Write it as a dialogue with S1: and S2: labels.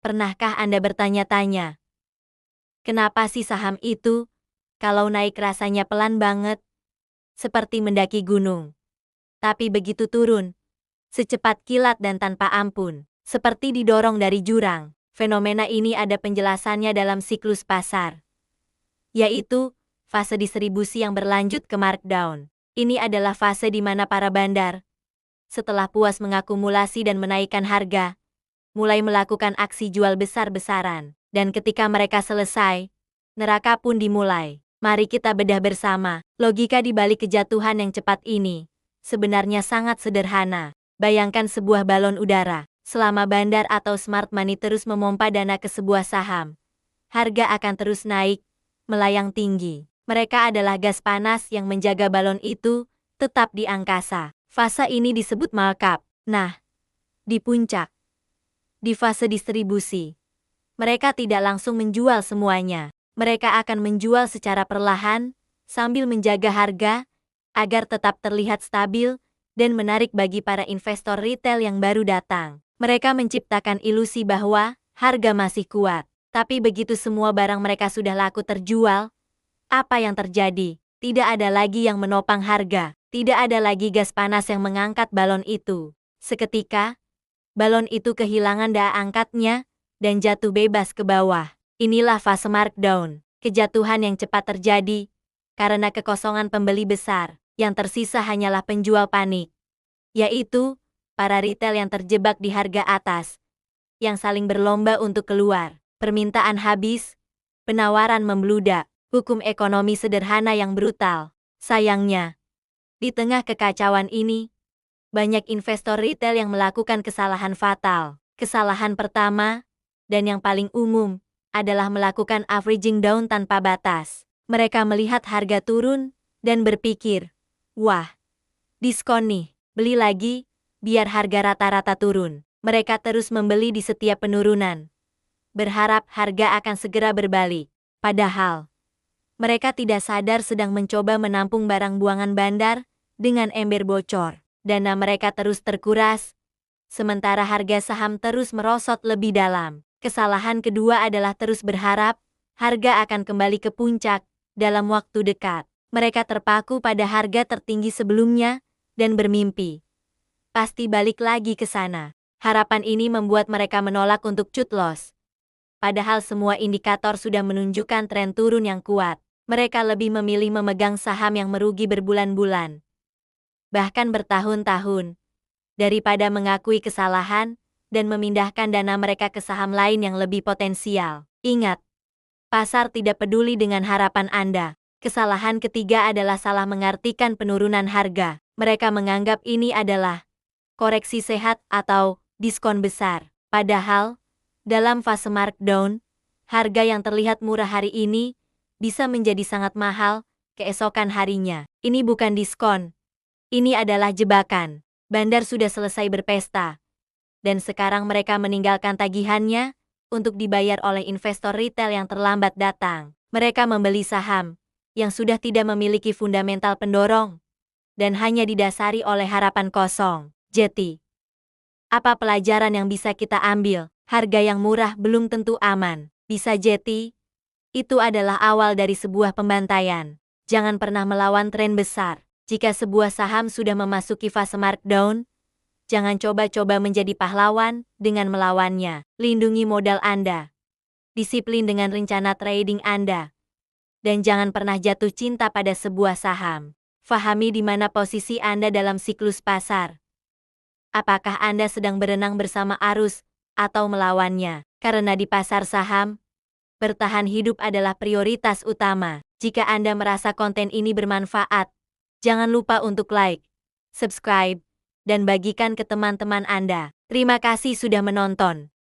S1: Pernahkah Anda bertanya-tanya, kenapa sih saham itu, kalau naik rasanya pelan banget, seperti mendaki gunung, tapi begitu turun, secepat kilat dan tanpa ampun, seperti didorong dari jurang? Fenomena ini ada penjelasannya dalam siklus pasar, yaitu fase distribusi yang berlanjut ke markdown. Ini adalah fase di mana para bandar, setelah puas mengakumulasi dan menaikkan harga, mulai melakukan aksi jual besar-besaran. Dan ketika mereka selesai, neraka pun dimulai. Mari kita bedah bersama. Logika di balik kejatuhan yang cepat ini sebenarnya sangat sederhana. Bayangkan sebuah balon udara. Selama bandar atau smart money terus memompa dana ke sebuah saham, harga akan terus naik, melayang tinggi. Mereka adalah gas panas yang menjaga balon itu tetap di angkasa. Fase ini disebut markup. Nah, di puncak, di fase distribusi, mereka tidak langsung menjual semuanya. Mereka akan menjual secara perlahan, sambil menjaga harga, agar tetap terlihat stabil, dan menarik bagi para investor retail yang baru datang. Mereka menciptakan ilusi bahwa harga masih kuat. Tapi begitu semua barang mereka sudah laku terjual, apa yang terjadi? Tidak ada lagi yang menopang harga. Tidak ada lagi gas panas yang mengangkat balon itu. Seketika, balon itu kehilangan daya angkatnya dan jatuh bebas ke bawah. Inilah fase markdown. Kejatuhan yang cepat terjadi karena kekosongan pembeli besar. Yang tersisa hanyalah penjual panik, yaitu para retail yang terjebak di harga atas, yang saling berlomba untuk keluar. Permintaan habis, penawaran membludak, hukum ekonomi sederhana yang brutal. Sayangnya, di tengah kekacauan ini, banyak investor retail yang melakukan kesalahan fatal. Kesalahan pertama, dan yang paling umum, adalah melakukan averaging down tanpa batas. Mereka melihat harga turun, dan berpikir, wah, diskon nih, beli lagi, biar harga rata-rata turun. Mereka terus membeli di setiap penurunan, berharap harga akan segera berbalik. Padahal, mereka tidak sadar sedang mencoba menampung barang buangan bandar dengan ember bocor. Dana mereka terus terkuras, sementara harga saham terus merosot lebih dalam. Kesalahan kedua adalah terus berharap harga akan kembali ke puncak dalam waktu dekat. Mereka terpaku pada harga tertinggi sebelumnya dan bermimpi pasti balik lagi ke sana. Harapan ini membuat mereka menolak untuk cut loss. Padahal semua indikator sudah menunjukkan tren turun yang kuat. Mereka lebih memilih memegang saham yang merugi berbulan-bulan, bahkan bertahun-tahun, daripada mengakui kesalahan dan memindahkan dana mereka ke saham lain yang lebih potensial. Ingat, pasar tidak peduli dengan harapan Anda. Kesalahan ketiga adalah salah mengartikan penurunan harga. Mereka menganggap ini adalah koreksi sehat atau diskon besar. Padahal, dalam fase markdown, harga yang terlihat murah hari ini bisa menjadi sangat mahal keesokan harinya. Ini bukan diskon. Ini adalah jebakan. Bandar sudah selesai berpesta, dan sekarang mereka meninggalkan tagihannya untuk dibayar oleh investor retail yang terlambat datang. Mereka membeli saham yang sudah tidak memiliki fundamental pendorong dan hanya didasari oleh harapan kosong. Jadi, apa pelajaran yang bisa kita ambil? Harga yang murah belum tentu aman. Bisa jadi, itu adalah awal dari sebuah pembantaian. Jangan pernah melawan tren besar. Jika sebuah saham sudah memasuki fase markdown, jangan coba-coba menjadi pahlawan dengan melawannya. Lindungi modal Anda, disiplin dengan rencana trading Anda, dan jangan pernah jatuh cinta pada sebuah saham. Fahami di mana posisi Anda dalam siklus pasar. Apakah Anda sedang berenang bersama arus atau melawannya? Karena di pasar saham, bertahan hidup adalah prioritas utama. Jika Anda merasa konten ini bermanfaat, jangan lupa untuk like, subscribe, dan bagikan ke teman-teman Anda. Terima kasih sudah menonton.